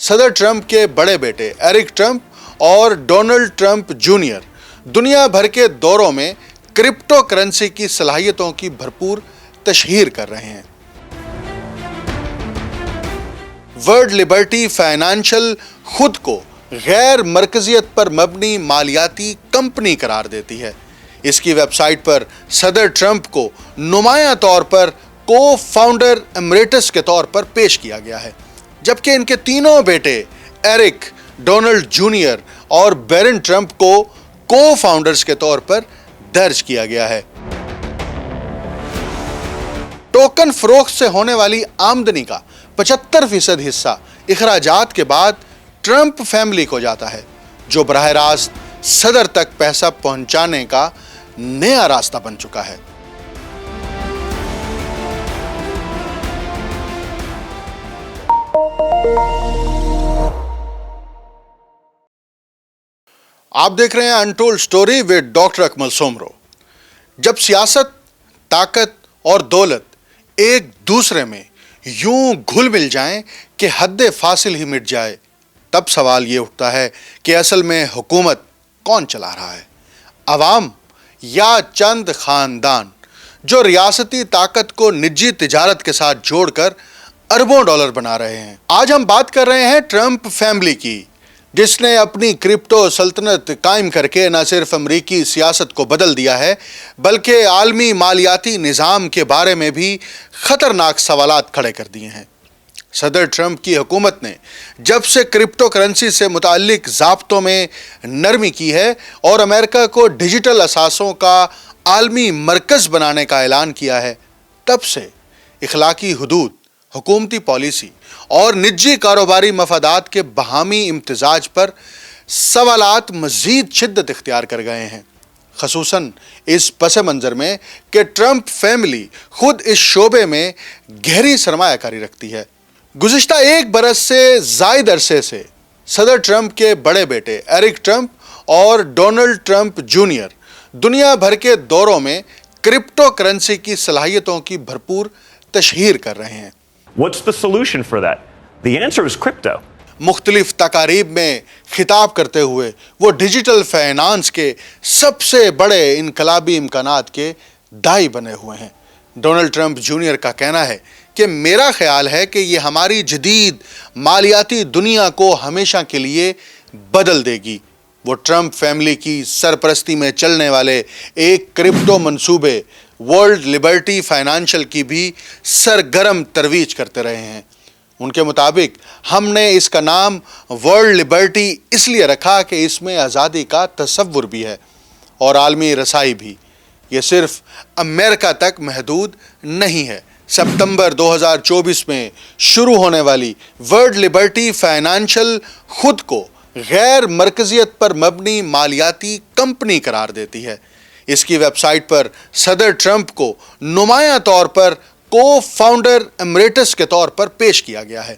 صدر ٹرمپ کے بڑے بیٹے ایرک ٹرمپ اور ڈونلڈ ٹرمپ جونیئر دنیا بھر کے دوروں میں کرپٹو کرنسی کی صلاحیتوں کی بھرپور تشہیر کر رہے ہیں۔ ورلڈ لبرٹی فائنانشل خود کو غیر مرکزیت پر مبنی مالیاتی کمپنی قرار دیتی ہے۔ اس کی ویب سائٹ پر صدر ٹرمپ کو نمایاں طور پر کو فاؤنڈر ایمریٹس کے طور پر پیش کیا گیا ہے، جبکہ ان کے تینوں بیٹے ایرک، ڈونلڈ جونیئر اور بیرن ٹرمپ کو کو فاؤنڈرز کے طور پر درج کیا گیا ہے۔ ٹوکن فروخت سے ہونے والی آمدنی کا 75% حصہ اخراجات کے بعد ٹرمپ فیملی کو جاتا ہے، جو براہ راست صدر تک پیسہ پہنچانے کا نیا راستہ بن چکا ہے۔ آپ دیکھ رہے ہیں انٹولڈ سٹوری ود ڈاکٹر اکمل سومرو۔ جب سیاست، طاقت اور دولت ایک دوسرے میں یوں گھل مل جائیں کہ حد فاصل ہی مٹ جائے، تب سوال یہ اٹھتا ہے کہ اصل میں حکومت کون چلا رہا ہے؟ عوام یا چند خاندان جو ریاستی طاقت کو نجی تجارت کے ساتھ جوڑ کر اربوں ڈالر بنا رہے ہیں؟ آج ہم بات کر رہے ہیں ٹرمپ فیملی کی، جس نے اپنی کرپٹو سلطنت قائم کر کے نہ صرف امریکی سیاست کو بدل دیا ہے بلکہ عالمی مالیاتی نظام کے بارے میں بھی خطرناک سوالات کھڑے کر دیے ہیں۔ صدر ٹرمپ کی حکومت نے جب سے کرپٹو کرنسی سے متعلق ضابطوں میں نرمی کی ہے اور امریکہ کو ڈیجیٹل اثاثوں کا عالمی مرکز بنانے کا اعلان کیا ہے، تب سے اخلاقی حدود، حکومتی پالیسی اور نجی کاروباری مفادات کے باہمی امتزاج پر سوالات مزید شدت اختیار کر گئے ہیں، خصوصاً اس پس منظر میں کہ ٹرمپ فیملی خود اس شعبے میں گہری سرمایہ کاری رکھتی ہے۔ گزشتہ ایک برس سے زائد عرصے سے صدر ٹرمپ کے بڑے بیٹے ایرک ٹرمپ اور ڈونلڈ ٹرمپ جونیئر دنیا بھر کے دوروں میں کرپٹو کرنسی کی صلاحیتوں کی بھرپور تشہیر کر رہے ہیں۔ What's the solution for that? The answer is crypto. مختلف تقاریب میں خطاب کرتے ہوئے وہ ڈیجیٹل فائنانس کے سب سے بڑے انقلابی امکانات کے داعی بنے ہوئے ہیں۔ ڈونلڈ ٹرمپ جونیئر کا کہنا ہے کہ میرا خیال ہے کہ یہ ہماری جدید مالیاتی دنیا کو ہمیشہ کے لیے بدل دے گی۔ وہ ٹرمپ فیملی کی سرپرستی میں چلنے والے ایک کرپٹو منصوبے ورلڈ لبرٹی فائنانشل کی بھی سرگرم ترویج کرتے رہے ہیں۔ ان کے مطابق ہم نے اس کا نام ورلڈ لبرٹی اس لیے رکھا کہ اس میں آزادی کا تصور بھی ہے اور عالمی رسائی بھی۔ یہ صرف امریکہ تک محدود نہیں ہے۔ ستمبر 2024 میں شروع ہونے والی ورلڈ لبرٹی فائنانشل خود کو غیر مرکزیت پر مبنی مالیاتی کمپنی قرار دیتی ہے۔ اس کی ویب سائٹ پر صدر ٹرمپ کو نمایاں طور پر کو فاؤنڈر ایمریٹس کے طور پر پیش کیا گیا ہے،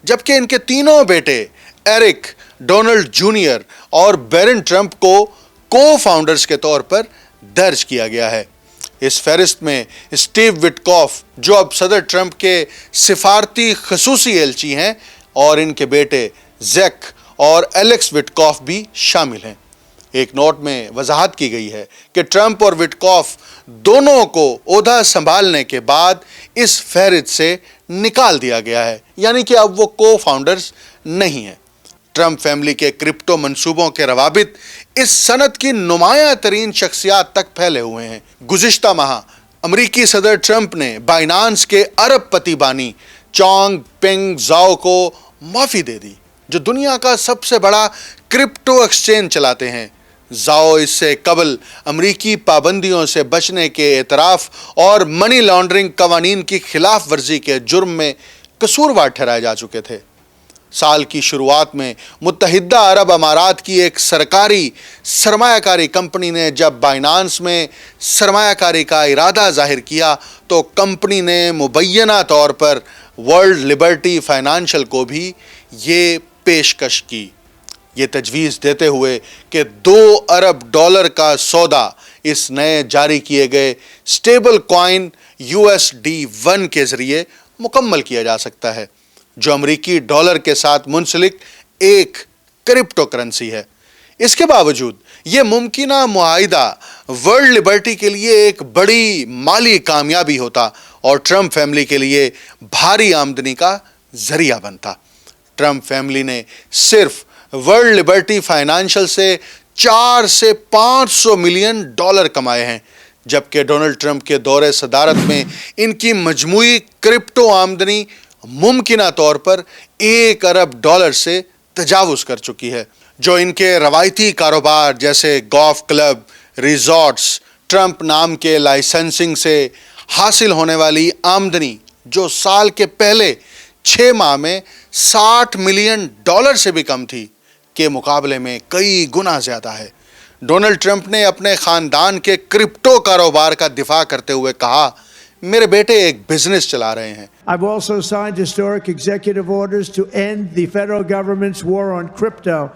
جبکہ ان کے تینوں بیٹے ایرک، ڈونلڈ جونیئر اور بیرن ٹرمپ کو کو فاؤنڈرز کے طور پر درج کیا گیا ہے۔ اس فہرست میں اسٹیو وٹکاف، جو اب صدر ٹرمپ کے سفارتی خصوصی ایلچی ہیں، اور ان کے بیٹے زیک اور ایلیکس وٹکاف بھی شامل ہیں۔ ایک نوٹ میں وضاحت کی گئی ہے کہ ٹرمپ اور وٹکاف دونوں کو عہدہ سنبھالنے کے بعد اس فہرست سے نکال دیا گیا ہے، یعنی کہ اب وہ کو فاؤنڈرز نہیں ہیں۔ ٹرمپ فیملی کے کرپٹو منصوبوں کے روابط اس صنعت کی نمایاں ترین شخصیات تک پھیلے ہوئے ہیں۔ گزشتہ ماہ امریکی صدر ٹرمپ نے بائنانس کے ارب پتی بانی چانگ پنگ زاؤ کو معافی دے دی، جو دنیا کا سب سے بڑا کرپٹو ایکسچینج چلاتے ہیں۔ زاؤ اس سے قبل امریکی پابندیوں سے بچنے کے اعتراف اور منی لانڈرنگ قوانین کی خلاف ورزی کے جرم میں قصوروار ٹھہرائے جا چکے تھے۔ سال کی شروعات میں متحدہ عرب امارات کی ایک سرکاری سرمایہ کاری کمپنی نے جب بائنانس میں سرمایہ کاری کا ارادہ ظاہر کیا تو کمپنی نے مبینہ طور پر ورلڈ لبرٹی فائنانشل کو بھی یہ پیشکش کی، یہ تجویز دیتے ہوئے کہ $2 ارب کا سودا اس نئے جاری کیے گئے اسٹیبل کوائن USD1 کے ذریعے مکمل کیا جا سکتا ہے۔ جو امریکی ڈالر کے ساتھ منسلک ایک کرپٹو کرنسی ہے۔ اس کے باوجود یہ ممکنہ معاہدہ ورلڈ لبرٹی کے لیے ایک بڑی مالی کامیابی ہوتا اور ٹرمپ فیملی کے لیے بھاری آمدنی کا ذریعہ بنتا۔ ٹرمپ فیملی نے صرف ورلڈ لبرٹی فائنانشل سے 400 سے 500 ملین ڈالر کمائے ہیں، جبکہ ڈونلڈ ٹرمپ کے دور صدارت میں ان کی مجموعی کرپٹو آمدنی ممکنہ طور پر 1 ارب ڈالر سے تجاوز کر چکی ہے، جو ان کے روایتی کاروبار جیسے گولف کلب، ریزورٹس، ٹرمپ نام کے لائسنسنگ سے حاصل ہونے والی آمدنی جو سال کے پہلے 6 ماہ میں 60 ملین ڈالر سے بھی کم تھی کے مقابلے میں کئی گنا زیادہ ہے۔ ڈونلڈ ٹرمپ نے اپنے خاندان کے کرپٹو کاروبار کا دفاع کرتے ہوئے کہا، میرے بیٹے ایک بزنس چلا رہے ہیں۔ I've also signed historic executive orders to end the federal government's war on crypto.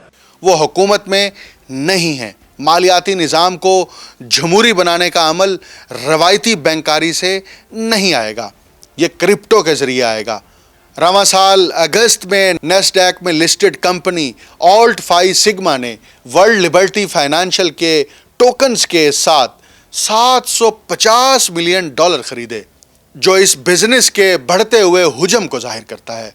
وہ حکومت میں نہیں ہیں۔ مالیاتی نظام کو جمہوری بنانے کا عمل روایتی بینکاری سے نہیں آئے گا، یہ کرپٹو کے ذریعے آئے گا۔ رواں سال اگست میں نیسڈیک میں listed company Alt five Sigma نے ورلڈ لبرٹی فائنانشل کے ٹوکنز کے ساتھ 750 ملین ڈالر خریدے، جو اس بزنس کے بڑھتے ہوئے حجم کو ظاہر کرتا ہے۔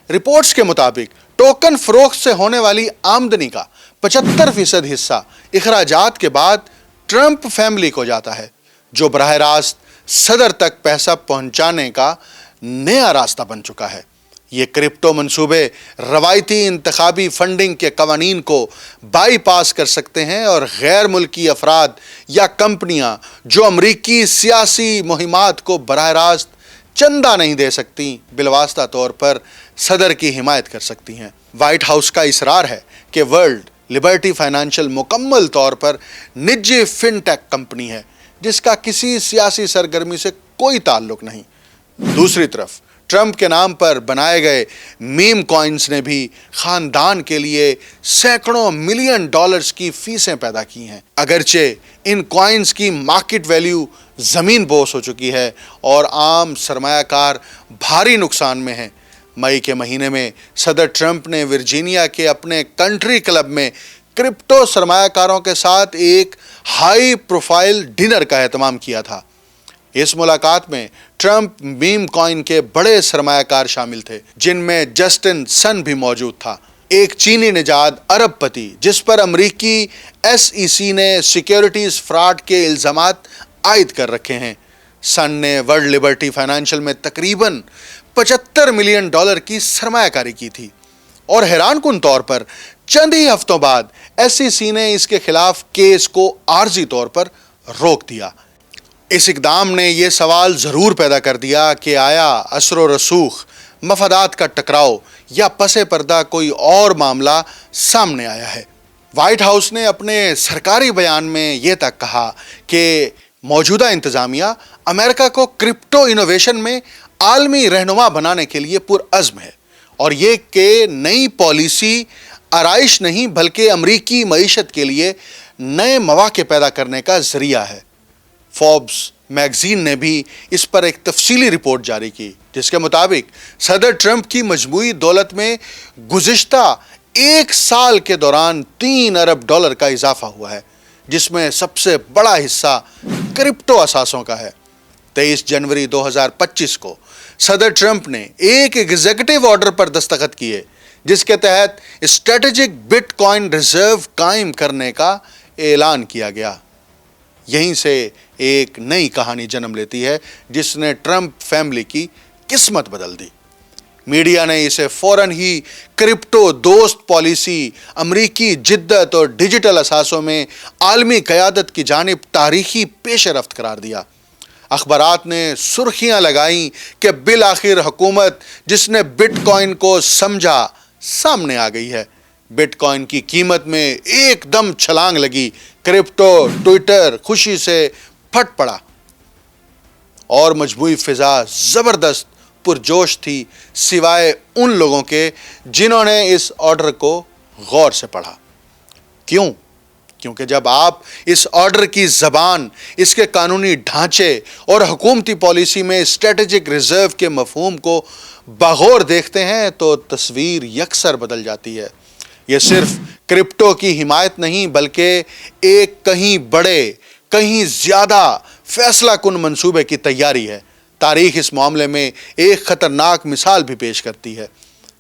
رپورٹس کے مطابق ٹوکن فروخت سے ہونے والی آمدنی کا 75% حصہ اخراجات کے بعد ٹرمپ فیملی کو جاتا ہے، جو براہ راست صدر تک پیسہ پہنچانے کا نیا راستہ بن چکا ہے۔ یہ کرپٹو منصوبے روایتی انتخابی فنڈنگ کے قوانین کو بائی پاس کر سکتے ہیں اور غیر ملکی افراد یا کمپنیاں جو امریکی سیاسی مہمات کو براہ راست چندہ نہیں دے سکتی، بالواسطہ طور پر صدر کی حمایت کر سکتی ہیں۔ وائٹ ہاؤس کا اصرار ہے کہ ورلڈ لبرٹی فائنانشل مکمل طور پر نجی فن ٹیک کمپنی ہے جس کا کسی سیاسی سرگرمی سے کوئی تعلق نہیں۔ دوسری طرف ٹرمپ کے نام پر بنائے گئے میم کوائنز نے بھی خاندان کے لیے سینکڑوں ملین ڈالرز کی فیسیں پیدا کی ہیں، اگرچہ ان کوائنز کی مارکیٹ ویلیو زمین بوس ہو چکی ہے اور عام سرمایہ کار بھاری نقصان میں ہیں۔ مئی کے مہینے میں صدر ٹرمپ نے ورجینیا کے اپنے کنٹری کلب میں کرپٹو سرمایہ کاروں کے ساتھ ایک ہائی پروفائل ڈنر کا اہتمام کیا تھا۔ اس ملاقات میں ٹرمپ میم کوائن کے بڑے سرمایہ کار شامل تھے، جن میں جسٹن سن بھی موجود تھا، ایک چینی نژاد ارب پتی جس پر امریکی SEC نے سیکیورٹیز فراڈ کے الزامات عائد کر رکھے ہیں۔ سن نے ورلڈ لبرٹی فائنانشل میں تقریباً 75 ملین ڈالر کی سرمایہ کاری کی تھی، اور حیران کن طور پر چند ہی ہفتوں بعد SEC نے اس کے خلاف کیس کو عارضی طور پر روک دیا۔ اس اقدام نے یہ سوال ضرور پیدا کر دیا کہ آیا اثر و رسوخ، مفادات کا ٹکراؤ یا پس پردہ کوئی اور معاملہ سامنے آیا ہے۔ وائٹ ہاؤس نے اپنے سرکاری بیان میں یہ تک کہا کہ موجودہ انتظامیہ امریکہ کو کرپٹو انوویشن میں عالمی رہنما بنانے کے لیے پرعزم ہے، اور یہ کہ نئی پالیسی آرائش نہیں بلکہ امریکی معیشت کے لیے نئے مواقع پیدا کرنے کا ذریعہ ہے۔ فوربس میگزین نے بھی اس پر ایک تفصیلی رپورٹ جاری کی، جس کے مطابق صدر ٹرمپ کی مجموعی دولت میں گزشتہ 1 سال کے دوران 3 ارب ڈالر کا اضافہ ہوا ہے، جس میں سب سے بڑا حصہ کرپٹو اثاثوں کا ہے۔ 23 جنوری 2025 کو صدر ٹرمپ نے ایک ایگزیکٹو آرڈر پر دستخط کیے، جس کے تحت اسٹریٹجک بٹ کوائن ریزرو قائم کرنے کا اعلان کیا گیا۔ یہیں سے ایک نئی کہانی جنم لیتی ہے جس نے ٹرمپ فیملی کی قسمت بدل دی۔ میڈیا نے اسے فوراً ہی کرپٹو دوست پالیسی، امریکی جدت اور ڈیجیٹل اثاثوں میں عالمی قیادت کی جانب تاریخی پیش رفت قرار دیا۔ اخبارات نے سرخیاں لگائیں کہ بالآخر حکومت جس نے بٹ کوائن کو سمجھا سامنے آ گئی ہے۔ بٹ کوائن کی قیمت میں ایک دم چھلانگ لگی، کرپٹو ٹویٹر خوشی سے پھٹ پڑا، اور مجموعی فضا زبردست پرجوش تھی، سوائے ان لوگوں کے جنہوں نے اس آرڈر کو غور سے پڑھا۔ کیوں؟ کیونکہ جب آپ اس آرڈر کی زبان، اس کے قانونی ڈھانچے اور حکومتی پالیسی میں اسٹریٹجک ریزرو کے مفہوم کو بغور دیکھتے ہیں تو تصویر یکسر بدل جاتی ہے۔ یہ صرف کرپٹو کی حمایت نہیں بلکہ ایک کہیں بڑے، کہیں زیادہ فیصلہ کن منصوبے کی تیاری ہے۔ تاریخ اس معاملے میں ایک خطرناک مثال بھی پیش کرتی ہے۔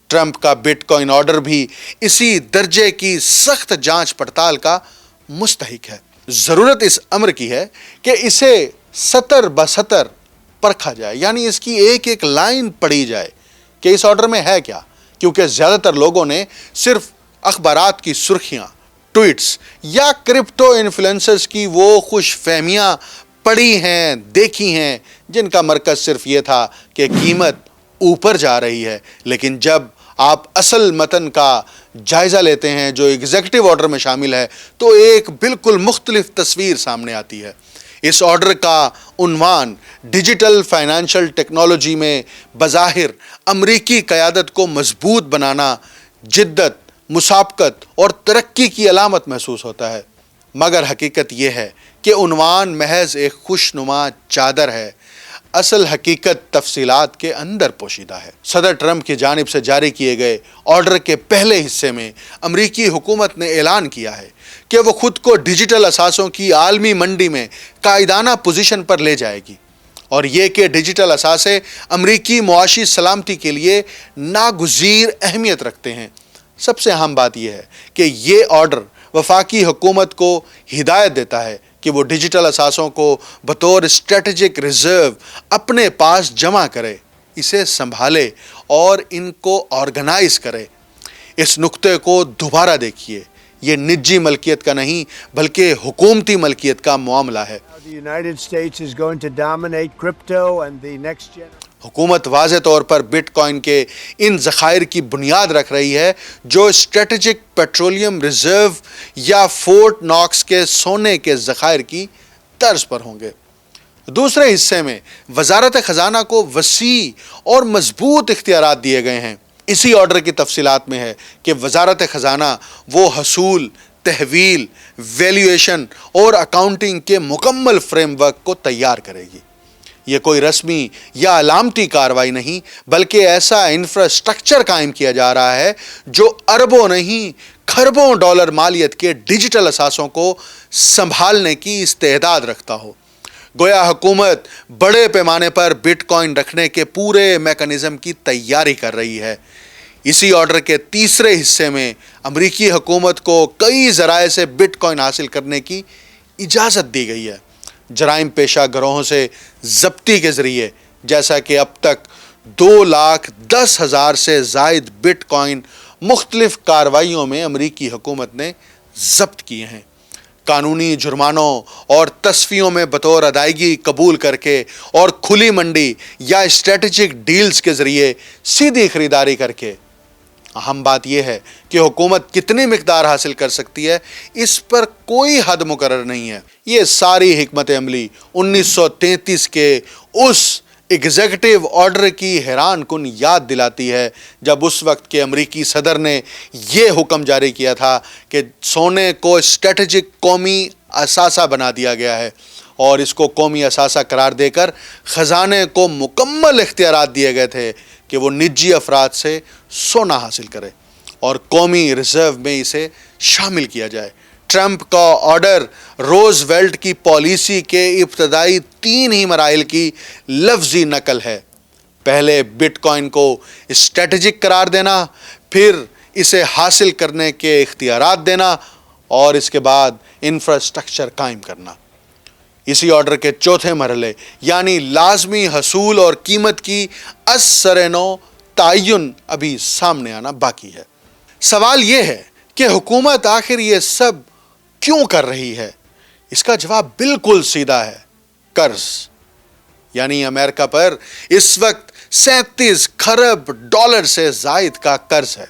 ٹرمپ کا بٹ کوائن آرڈر بھی اسی درجے کی سخت جانچ پڑتال کا مستحق ہے۔ ضرورت اس امر کی ہے کہ اسے سطر بسطر پرکھا جائے، یعنی اس کی ایک ایک لائن پڑھی جائے کہ اس آرڈر میں ہے کیا، کیونکہ زیادہ تر لوگوں نے صرف اخبارات کی سرخیاں، ٹویٹس یا کرپٹو انفلوئنسرز کی وہ خوش فہمیاں پڑھی ہیں، دیکھی ہیں، جن کا مرکز صرف یہ تھا کہ قیمت اوپر جا رہی ہے۔ لیکن جب آپ اصل متن کا جائزہ لیتے ہیں جو ایگزیکٹو آرڈر میں شامل ہے تو ایک بالکل مختلف تصویر سامنے آتی ہے۔ اس آرڈر کا عنوان ڈیجیٹل فائنینشل ٹیکنالوجی میں بظاہر امریکی قیادت کو مضبوط بنانا، جدت، مسابقت اور ترقی کی علامت محسوس ہوتا ہے، مگر حقیقت یہ ہے کہ عنوان محض ایک خوشنما چادر ہے۔ اصل حقیقت تفصیلات کے اندر پوشیدہ ہے۔ صدر ٹرمپ کی جانب سے جاری کیے گئے آرڈر کے پہلے حصے میں امریکی حکومت نے اعلان کیا ہے کہ وہ خود کو ڈیجیٹل اثاثوں کی عالمی منڈی میں قائدانہ پوزیشن پر لے جائے گی، اور یہ کہ ڈیجیٹل اثاثے امریکی معاشی سلامتی کے لیے ناگزیر اہمیت رکھتے ہیں۔ سب سے اہم بات یہ ہے کہ یہ آرڈر وفاقی حکومت کو ہدایت دیتا ہے کہ وہ ڈیجیٹل اثاثوں کو بطور اسٹریٹجک ریزرو اپنے پاس جمع کرے، اسے سنبھالے اور ان کو آرگنائز کرے۔ اس نقطے کو دوبارہ دیکھیے، یہ نجی ملکیت کا نہیں بلکہ حکومتی ملکیت کا معاملہ ہے۔ The United States is going to dominate crypto and the next generation. حکومت واضح طور پر بٹ کوائن کے ان ذخائر کی بنیاد رکھ رہی ہے جو اسٹریٹجک پیٹرولیم ریزرو یا فورٹ ناکس کے سونے کے ذخائر کی طرز پر ہوں گے۔ دوسرے حصے میں وزارت خزانہ کو وسیع اور مضبوط اختیارات دیے گئے ہیں۔ اسی آرڈر کی تفصیلات میں ہے کہ وزارت خزانہ وہ حصول، تحویل، ویلیویشن اور اکاؤنٹنگ کے مکمل فریم ورک کو تیار کرے گی۔ یہ کوئی رسمی یا علامتی کارروائی نہیں بلکہ ایسا انفراسٹرکچر قائم کیا جا رہا ہے جو اربوں نہیں کھربوں ڈالر مالیت کے ڈیجیٹل اثاثوں کو سنبھالنے کی استعداد رکھتا ہو۔ گویا حکومت بڑے پیمانے پر بٹ کوائن رکھنے کے پورے میکانزم کی تیاری کر رہی ہے۔ اسی آرڈر کے تیسرے حصے میں امریکی حکومت کو کئی ذرائع سے بٹ کوائن حاصل کرنے کی اجازت دی گئی ہے۔ جرائم پیشہ گروہوں سے ضبطی کے ذریعے، جیسا کہ اب تک 2,10,000 سے زائد بٹ کوائن مختلف کارروائیوں میں امریکی حکومت نے ضبط کیے ہیں۔ قانونی جرمانوں اور تصفیوں میں بطور ادائیگی قبول کر کے اور کھلی منڈی یا اسٹریٹجک ڈیلز کے ذریعے سیدھی خریداری کر کے۔ اہم بات یہ ہے کہ حکومت کتنی مقدار حاصل کر سکتی ہے اس پر کوئی حد مقرر نہیں ہے۔ یہ ساری حکمت عملی 1933 کے اس ایگزیکٹو آرڈر کی حیران کن یاد دلاتی ہے جب اس وقت کے امریکی صدر نے یہ حکم جاری کیا تھا کہ سونے کو اسٹریٹجک قومی اثاثہ بنا دیا گیا ہے، اور اس کو قومی اثاثہ قرار دے کر خزانے کو مکمل اختیارات دیے گئے تھے کہ وہ نجی افراد سے سونا حاصل کرے اور قومی ریزرو میں اسے شامل کیا جائے۔ ٹرمپ کا آرڈر روز ویلٹ کی پالیسی کے ابتدائی 3 ہی مراحل کی لفظی نقل ہے۔ پہلے بٹ کوائن کو اسٹریٹجک قرار دینا، پھر اسے حاصل کرنے کے اختیارات دینا، اور اس کے بعد انفراسٹرکچر قائم کرنا۔ اسی آرڈر کے چوتھے مرحلے یعنی لازمی حصول اور قیمت کی از سر نو تعین ابھی سامنے آنا باقی ہے۔ سوال یہ ہے کہ حکومت آخر یہ سب کیوں کر رہی ہے؟ اس کا جواب بالکل سیدھا ہے، قرض۔ یعنی امریکہ پر اس وقت 37 کھرب ڈالر سے زائد کا قرض ہے۔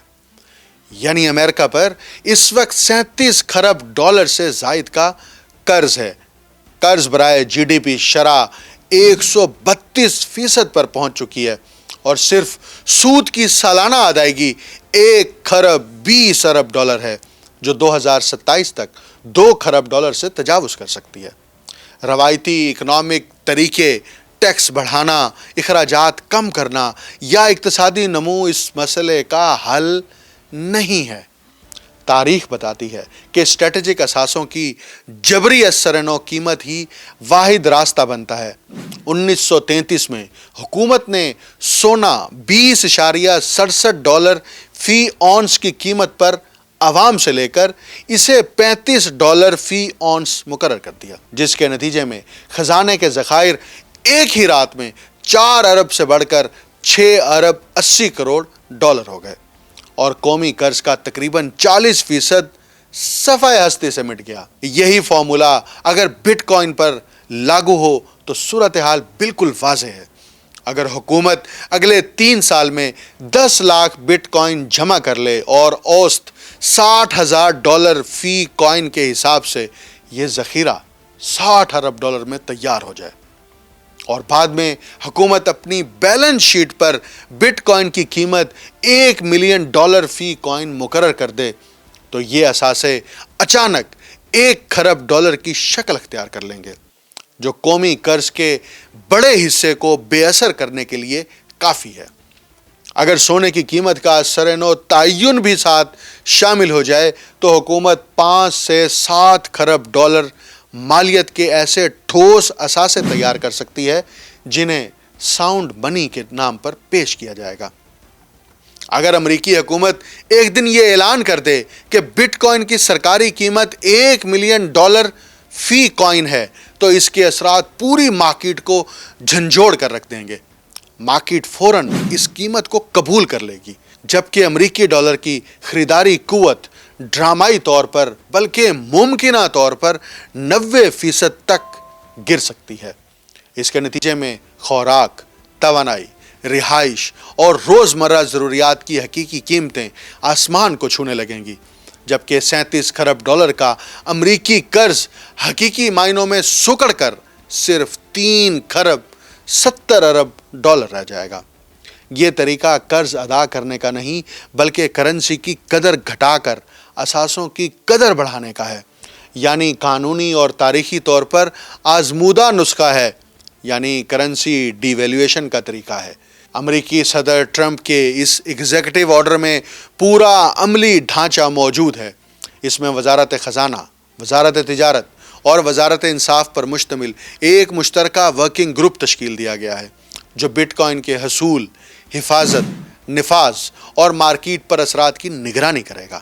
یعنی امریکہ پر اس وقت 37 کھرب ڈالر سے زائد کا قرض ہے۔ قرض برائے جی ڈی پی شرح 132% پر پہنچ چکی ہے، اور صرف سود کی سالانہ ادائیگی 1 کھرب 20 ارب ڈالر ہے۔ جو 2027 تک 2 کھرب ڈالر سے تجاوز کر سکتی ہے۔ روایتی اکنامک طریقے، ٹیکس بڑھانا، اخراجات کم کرنا یا اقتصادی نمو اس مسئلے کا حل نہیں ہے۔ تاریخ بتاتی ہے کہ اسٹریٹجک اثاثوں کی جبری اثر نو قیمت ہی واحد راستہ بنتا ہے۔ 1933 میں حکومت نے سونا 20.67 ڈالر فی اونس کی قیمت پر عوام سے لے کر اسے 35 ڈالر فی اونس مقرر کر دیا، جس کے نتیجے میں خزانے کے ذخائر ایک ہی رات میں 4 ارب سے بڑھ کر 6 ارب 80 کروڑ ڈالر ہو گئے، اور قومی قرض کا تقریباً 40% صفحہ ہستی سے مٹ گیا۔ یہی فارمولا اگر بٹ کوائن پر لاگو ہو تو صورتحال بالکل واضح ہے۔ اگر حکومت اگلے 3 سال میں 10 لاکھ بٹ کوائن جمع کر لے اور اوسط 60,000 ڈالر فی کوائن کے حساب سے یہ ذخیرہ 60 ارب ڈالر میں تیار ہو جائے، اور بعد میں حکومت اپنی balance sheet per but coin کی قیمت 1 ملین ڈالر فی کوائن مقرر کر دے، تو یہ اثاثے اچانک 1 کھرب ڈالر کی شکل اختیار کر لیں گے، جو قومی قرض کے بڑے حصے کو بے اثر کرنے کے لیے کافی ہے۔ اگر سونے کی قیمت کا سر نو تعین بھی ساتھ شامل ہو جائے تو حکومت 5 سے 7 کھرب ڈالر مالیت کے ایسے ٹھوس اثاثے تیار کر سکتی ہے جنہیں ساؤنڈ منی کے نام پر پیش کیا جائے گا۔ اگر امریکی حکومت ایک دن یہ اعلان کر دے کہ بٹ کوائن کی سرکاری قیمت 1 ملین ڈالر فی کوائن ہے تو اس کے اثرات پوری مارکیٹ کو جھنجھوڑ کر رکھ دیں گے۔ مارکیٹ فوراً اس قیمت کو قبول کر لے گی، جبکہ امریکی ڈالر کی خریداری قوت ڈرامائی طور پر بلکہ ممکنہ طور پر 90% تک گر سکتی ہے۔ اس کے نتیجے میں خوراک، توانائی، رہائش اور روزمرہ ضروریات کی حقیقی قیمتیں آسمان کو چھونے لگیں گی، جبکہ 37 کھرب ڈالر کا امریکی قرض حقیقی معنوں میں سکڑ کر صرف 3 کھرب 70 ارب ڈالر رہ جائے گا۔ یہ طریقہ قرض ادا کرنے کا نہیں بلکہ کرنسی کی قدر گھٹا کر اثاثوں کی قدر بڑھانے کا ہے، یعنی قانونی اور تاریخی طور پر آزمودہ نسخہ ہے، یعنی کرنسی ڈی ویلیویشن کا طریقہ ہے۔ امریکی صدر ٹرمپ کے اس ایگزیکٹو آرڈر میں پورا عملی ڈھانچہ موجود ہے۔ اس میں وزارت خزانہ، وزارت تجارت اور وزارت انصاف پر مشتمل ایک مشترکہ ورکنگ گروپ تشکیل دیا گیا ہے، جو بٹ کوائن کے حصول، حفاظت، نفاذ اور مارکیٹ پر اثرات کی نگرانی کرے گا۔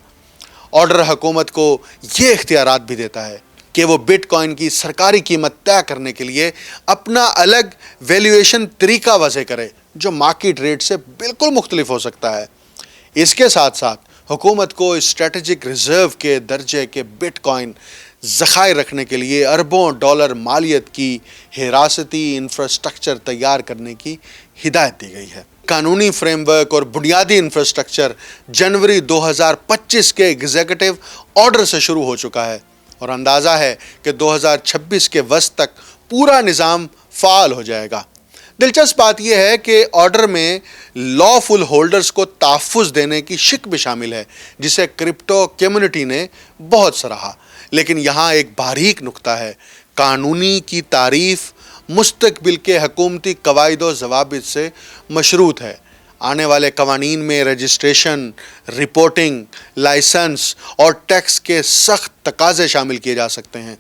آرڈر حکومت کو یہ اختیارات بھی دیتا ہے کہ وہ بٹ کوائن کی سرکاری قیمت طے کرنے کے لیے اپنا الگ ویلیویشن طریقہ وضع کرے، جو مارکیٹ ریٹ سے بالکل مختلف ہو سکتا ہے۔ اس کے ساتھ ساتھ حکومت کو اسٹریٹجک ریزرو کے درجے کے بٹ کوائن ذخائر رکھنے کے لیے اربوں ڈالر مالیت کی حراستی انفراسٹرکچر تیار کرنے کی ہدایت دی گئی ہے۔ قانونی فریم ورک اور بنیادی انفراسٹرکچر جنوری 2025 کے ایگزیکٹو آرڈر سے شروع ہو چکا ہے، اور اندازہ ہے کہ 2026 کے وسط تک پورا نظام فعال ہو جائے گا۔ دلچسپ بات یہ ہے کہ آرڈر میں لا فل ہولڈرز کو تحفظ دینے کی شق بھی شامل ہے، جسے کرپٹو کمیونٹی نے بہت سراہا، لیکن یہاں ایک باریک نقطہ ہے۔ قانونی کی تعریف مستقبل کے حکومتی قواعد و ضوابط سے مشروط ہے۔ آنے والے قوانین میں رجسٹریشن، رپورٹنگ، لائسنس اور ٹیکس کے سخت تقاضے شامل کیے جا سکتے ہیں۔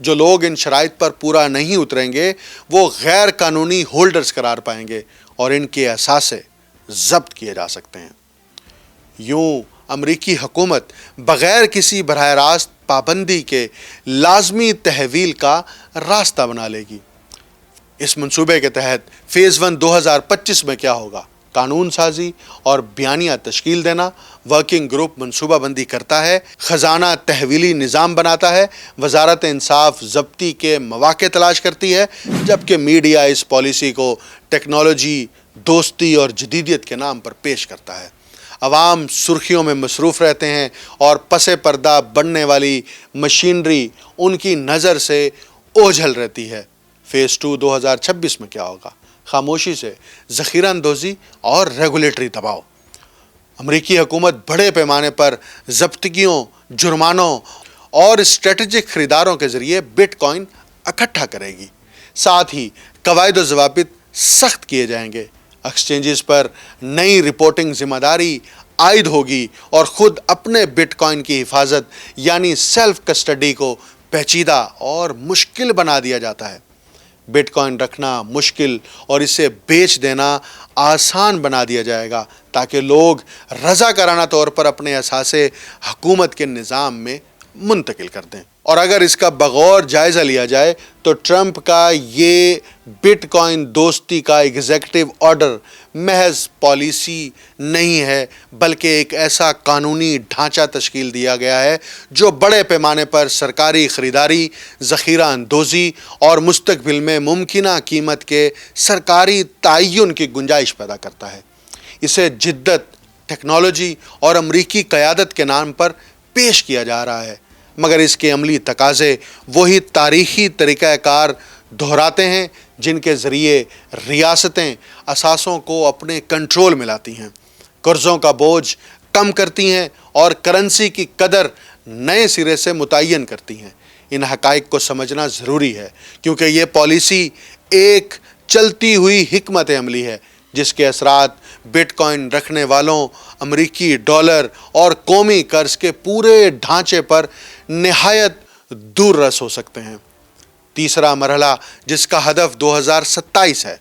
جو لوگ ان شرائط پر پورا نہیں اتریں گے وہ غیر قانونی ہولڈرز قرار پائیں گے اور ان کے اثاثے ضبط کیے جا سکتے ہیں۔ یوں امریکی حکومت بغیر کسی براہ راست پابندی کے لازمی تحویل کا راستہ بنا لے گی۔ اس منصوبے کے تحت فیز 1 2025 میں کیا ہوگا؟ قانون سازی اور بیانیہ تشکیل دینا۔ ورکنگ گروپ منصوبہ بندی کرتا ہے، خزانہ تحویلی نظام بناتا ہے، وزارت انصاف ضبطی کے مواقع تلاش کرتی ہے، جبکہ میڈیا اس پالیسی کو ٹیکنالوجی، دوستی اور جدیدیت کے نام پر پیش کرتا ہے۔ عوام سرخیوں میں مصروف رہتے ہیں اور پس پردہ بننے والی مشینری ان کی نظر سے اوجھل رہتی ہے۔ فیز 2 2026 میں کیا ہوگا؟ خاموشی سے ذخیرہ اندوزی اور ریگولیٹری دباؤ۔ امریکی حکومت بڑے پیمانے پر ضبطگیوں جرمانوں اور اسٹریٹجک خریداروں کے ذریعے بٹ کوائن اکٹھا کرے گی۔ ساتھ ہی قواعد و ضوابط سخت کیے جائیں گے، ایکسچینجز پر نئی رپورٹنگ ذمہ داری عائد ہوگی اور خود اپنے بٹ کوائن کی حفاظت یعنی سیلف کسٹڈی کو پیچیدہ اور مشکل بنا دیا جاتا ہے۔ بٹ کوائن رکھنا مشکل اور اسے بیچ دینا آسان بنا دیا جائے گا تاکہ لوگ رضاکارانہ طور پر اپنے اثاثے حکومت کے نظام میں منتقل کر دیں۔ اور اگر اس کا بغور جائزہ لیا جائے تو ٹرمپ کا یہ بٹ کوائن دوستی کا ایگزیکٹو آرڈر محض پالیسی نہیں ہے، بلکہ ایک ایسا قانونی ڈھانچہ تشکیل دیا گیا ہے جو بڑے پیمانے پر سرکاری خریداری، ذخیرہ اندوزی اور مستقبل میں ممکنہ قیمت کے سرکاری تعین کی گنجائش پیدا کرتا ہے۔ اسے جدت، ٹیکنالوجی اور امریکی قیادت کے نام پر پیش کیا جا رہا ہے، مگر اس کے عملی تقاضے وہی تاریخی طریقہ کار دہراتے ہیں جن کے ذریعے ریاستیں اثاثوں کو اپنے کنٹرول میں لاتی ہیں، قرضوں کا بوجھ کم کرتی ہیں اور کرنسی کی قدر نئے سرے سے متعین کرتی ہیں۔ ان حقائق کو سمجھنا ضروری ہے کیونکہ یہ پالیسی ایک چلتی ہوئی حکمت عملی ہے جس کے اثرات بٹ کوائن رکھنے والوں، امریکی ڈالر اور قومی قرض کے پورے ڈھانچے پر نہایت دور رس ہو سکتے ہیں۔ تیسرا مرحلہ جس کا ہدف 2027 ہے،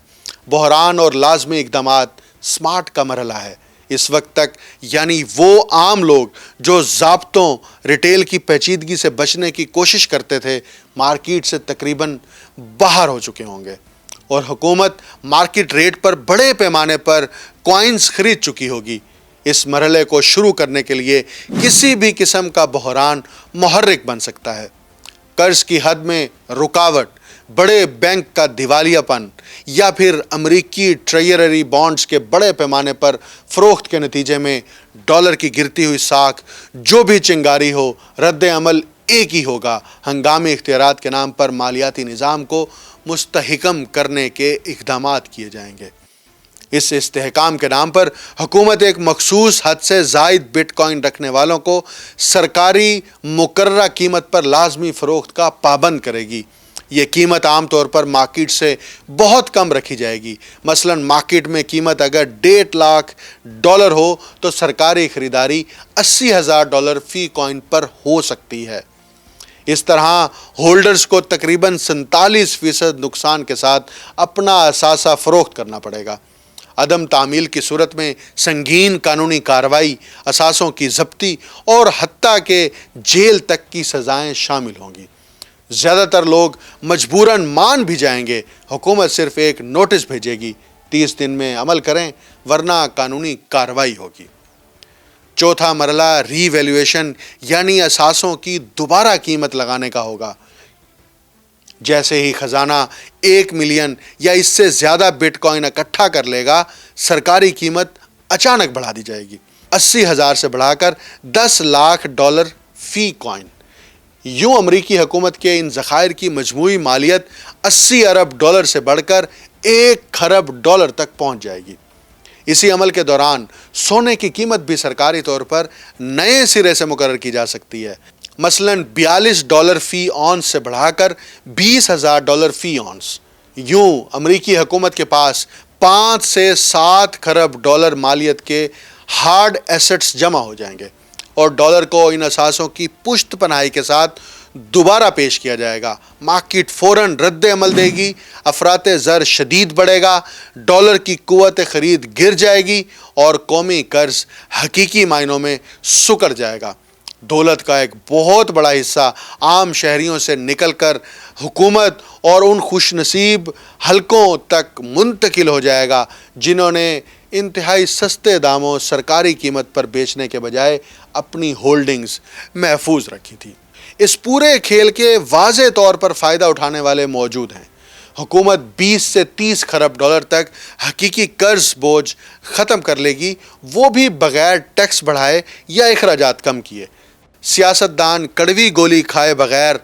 بحران اور لازمی اقدامات سمارٹ کا مرحلہ ہے۔ اس وقت تک یعنی وہ عام لوگ جو ضابطوں، ریٹیل کی پیچیدگی سے بچنے کی کوشش کرتے تھے، مارکیٹ سے تقریباً باہر ہو چکے ہوں گے، اور حکومت مارکیٹ ریٹ پر بڑے پیمانے پر کوائنز خرید چکی ہوگی۔ اس مرحلے کو شروع کرنے کے لیے کسی بھی قسم کا بحران محرک بن سکتا ہے۔ قرض کی حد میں رکاوٹ، بڑے بینک کا دیوالیہ پن یا پھر امریکی ٹریجری بانڈز کے بڑے پیمانے پر فروخت کے نتیجے میں ڈالر کی گرتی ہوئی ساکھ، جو بھی چنگاری ہو، رد عمل ایک ہی ہوگا: ہنگامی اختیارات کے نام پر مالیاتی نظام کو مستحکم کرنے کے اقدامات کیے جائیں گے۔ اس استحکام کے نام پر حکومت ایک مخصوص حد سے زائد بٹ کوائن رکھنے والوں کو سرکاری مقررہ قیمت پر لازمی فروخت کا پابند کرے گی۔ یہ قیمت عام طور پر مارکیٹ سے بہت کم رکھی جائے گی۔ مثلا مارکیٹ میں قیمت اگر $1.5 ہو تو سرکاری خریداری $80,000 فی کوائن پر ہو سکتی ہے۔ اس طرح ہولڈرز کو تقریباً 47% نقصان کے ساتھ اپنا اثاثہ فروخت کرنا پڑے گا۔ عدم تعمیل کی صورت میں سنگین قانونی کارروائی، اثاثوں کی ضبطی اور حتیٰ کہ جیل تک کی سزائیں شامل ہوں گی۔ زیادہ تر لوگ مجبوراً مان بھی جائیں گے۔ حکومت صرف ایک نوٹس بھیجے گی، 30 دن میں عمل کریں ورنہ قانونی کارروائی ہوگی۔ چوتھا مرحلہ ری ویلیویشن یعنی اثاثوں کی دوبارہ قیمت لگانے کا ہوگا۔ جیسے ہی خزانہ 1 ملین یا اس سے زیادہ بٹ کوائن اکٹھا کر لے گا، سرکاری قیمت اچانک بڑھا دی جائے گی، 80,000 سے بڑھا کر $10 لاکھ فی کوائن۔ یوں امریکی حکومت کے ان ذخائر کی مجموعی مالیت $80 ارب سے بڑھ کر $1 خرب تک پہنچ جائے گی۔ اسی عمل کے دوران سونے کی قیمت بھی سرکاری طور پر نئے سرے سے مقرر کی جا سکتی ہے، مثلا $42 فی اونس سے بڑھا کر $20,000 فی اونس۔ یوں امریکی حکومت کے پاس 5 سے 7 خرب مالیت کے ہارڈ ایسٹس جمع ہو جائیں گے، اور ڈالر کو ان اثاثوں کی پشت پناہی کے ساتھ دوبارہ پیش کیا جائے گا۔ مارکیٹ فوراً رد عمل دے گی، افراط زر شدید بڑھے گا، ڈالر کی قوت خرید گر جائے گی اور قومی قرض حقیقی معنوں میں سکڑ جائے گا۔ دولت کا ایک بہت بڑا حصہ عام شہریوں سے نکل کر حکومت اور ان خوش نصیب حلقوں تک منتقل ہو جائے گا جنہوں نے انتہائی سستے داموں سرکاری قیمت پر بیچنے کے بجائے اپنی ہولڈنگز محفوظ رکھی تھی۔ اس پورے کھیل کے واضح طور پر فائدہ اٹھانے والے موجود ہیں۔ حکومت 20 سے 30 خرب ڈالر تک حقیقی قرض بوجھ ختم کر لے گی، وہ بھی بغیر ٹیکس بڑھائے یا اخراجات کم کیے۔ سیاستدان کڑوی گولی کھائے بغیر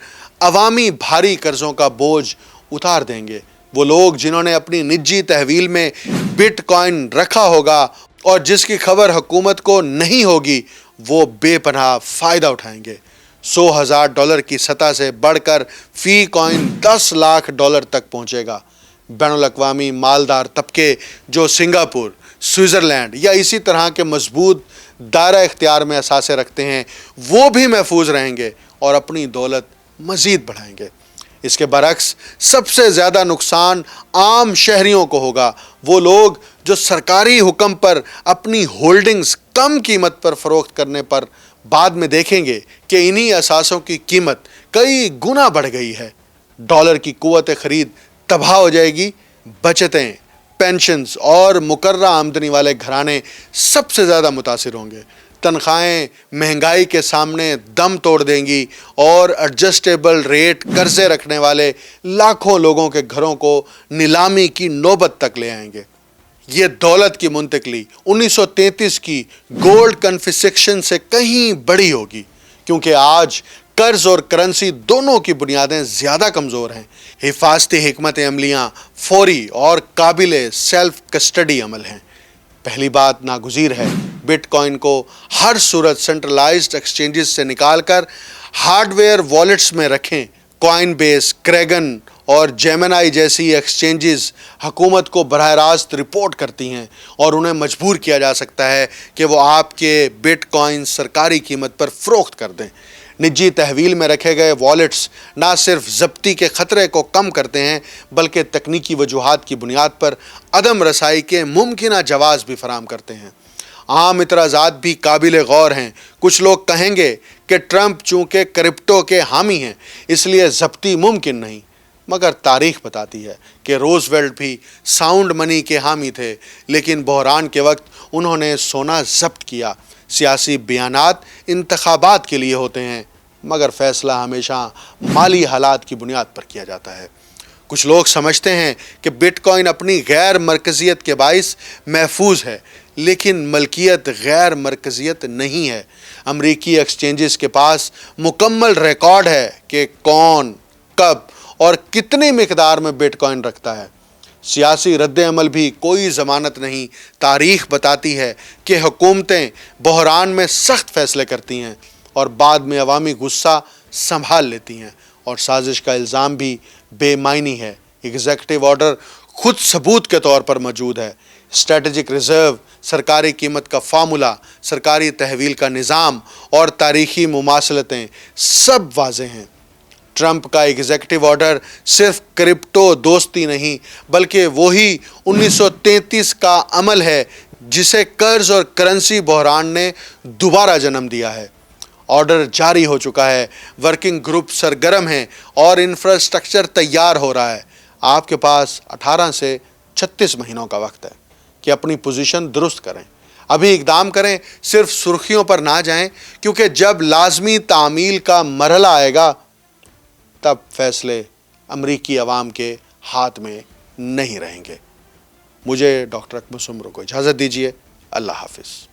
عوامی بھاری قرضوں کا بوجھ اتار دیں گے۔ وہ لوگ جنہوں نے اپنی نجی تحویل میں بٹ کوائن رکھا ہوگا اور جس کی خبر حکومت کو نہیں ہوگی، وہ بے پناہ فائدہ اٹھائیں گے۔ $100,000 کی سطح سے بڑھ کر فی کوائن $10 لاکھ تک پہنچے گا۔ بین الاقوامی مالدار طبقے جو سنگاپور، سوئٹزرلینڈ یا اسی طرح کے مضبوط دائرہ اختیار میں اثاثے رکھتے ہیں، وہ بھی محفوظ رہیں گے اور اپنی دولت مزید بڑھائیں گے۔ اس کے برعکس سب سے زیادہ نقصان عام شہریوں کو ہوگا، وہ لوگ جو سرکاری حکم پر اپنی ہولڈنگز کم قیمت پر فروخت کرنے پر بعد میں دیکھیں گے کہ انہی اثاثوں کی قیمت کئی گنا بڑھ گئی ہے۔ ڈالر کی قوت خرید تباہ ہو جائے گی۔ بچتیں، پینشنز اور مقررہ آمدنی والے گھرانے سب سے زیادہ متاثر ہوں گے۔ تنخواہیں مہنگائی کے سامنے دم توڑ دیں گی اور ایڈجسٹیبل ریٹ قرضے رکھنے والے لاکھوں لوگوں کے گھروں کو نیلامی کی نوبت تک لے آئیں گے۔ یہ دولت کی منتقلی 1933 کی گولڈ کنفسکشن سے کہیں بڑی ہوگی، کیونکہ آج قرض اور کرنسی دونوں کی بنیادیں زیادہ کمزور ہیں۔ حفاظتی حکمت عملیاں فوری اور قابل سیلف کسٹڈی عمل ہیں۔ پہلی بات ناگزیر ہے، بٹ کوائن کو ہر صورت سینٹرلائزڈ ایکسچینجز سے نکال کر ہارڈ ویئر والیٹس میں رکھیں۔ کوائن بیس، کریگن اور جیمنائی جیسی ایکسچینجز حکومت کو براہ راست رپورٹ کرتی ہیں اور انہیں مجبور کیا جا سکتا ہے کہ وہ آپ کے بٹ کوائن سرکاری قیمت پر فروخت کر دیں۔ نجی تحویل میں رکھے گئے والیٹس نہ صرف ضبطی کے خطرے کو کم کرتے ہیں بلکہ تکنیکی وجوہات کی بنیاد پر عدم رسائی کے ممکنہ جواز بھی فراہم کرتے ہیں۔ عام اعتراضات بھی قابل غور ہیں۔ کچھ لوگ کہیں گے کہ ٹرمپ چونکہ کرپٹو کے حامی ہیں اس لیے ضبطی ممکن نہیں، مگر تاریخ بتاتی ہے کہ روزویلٹ بھی ساؤنڈ منی کے حامی تھے، لیکن بحران کے وقت انہوں نے سونا ضبط کیا۔ سیاسی بیانات انتخابات کے لیے ہوتے ہیں، مگر فیصلہ ہمیشہ مالی حالات کی بنیاد پر کیا جاتا ہے۔ کچھ لوگ سمجھتے ہیں کہ بٹ کوائن اپنی غیر مرکزیت کے باعث محفوظ ہے، لیکن ملکیت غیر مرکزیت نہیں ہے۔ امریکی ایکسچینجز کے پاس مکمل ریکارڈ ہے کہ کون، کب اور کتنی مقدار میں بٹ کوائن رکھتا ہے۔ سیاسی رد عمل بھی کوئی ضمانت نہیں۔ تاریخ بتاتی ہے کہ حکومتیں بحران میں سخت فیصلے کرتی ہیں اور بعد میں عوامی غصہ سنبھال لیتی ہیں، اور سازش کا الزام بھی بے معنی ہے۔ ایگزیکٹو آرڈر خود ثبوت کے طور پر موجود ہے۔ اسٹریٹجک ریزرو، سرکاری قیمت کا فارمولا، سرکاری تحویل کا نظام اور تاریخی مماثلتیں سب واضح ہیں۔ ٹرمپ کا ایگزیکٹو آرڈر صرف کرپٹو دوستی نہیں بلکہ وہی 1933 کا عمل ہے جسے قرض اور کرنسی بحران نے دوبارہ جنم دیا ہے۔ آرڈر جاری ہو چکا ہے، ورکنگ گروپ سرگرم ہیں اور انفراسٹرکچر تیار ہو رہا ہے۔ آپ کے پاس 18 سے 36 مہینوں کا وقت ہے کہ اپنی پوزیشن درست کریں۔ ابھی اقدام کریں، صرف سرخیوں پر نہ جائیں، کیونکہ جب لازمی تعمیل کا مرحلہ آئے گا تب فیصلے امریکی عوام کے ہاتھ میں نہیں رہیں گے۔ مجھے ڈاکٹر اکمل سمرو کو اجازت دیجیے۔ اللہ حافظ۔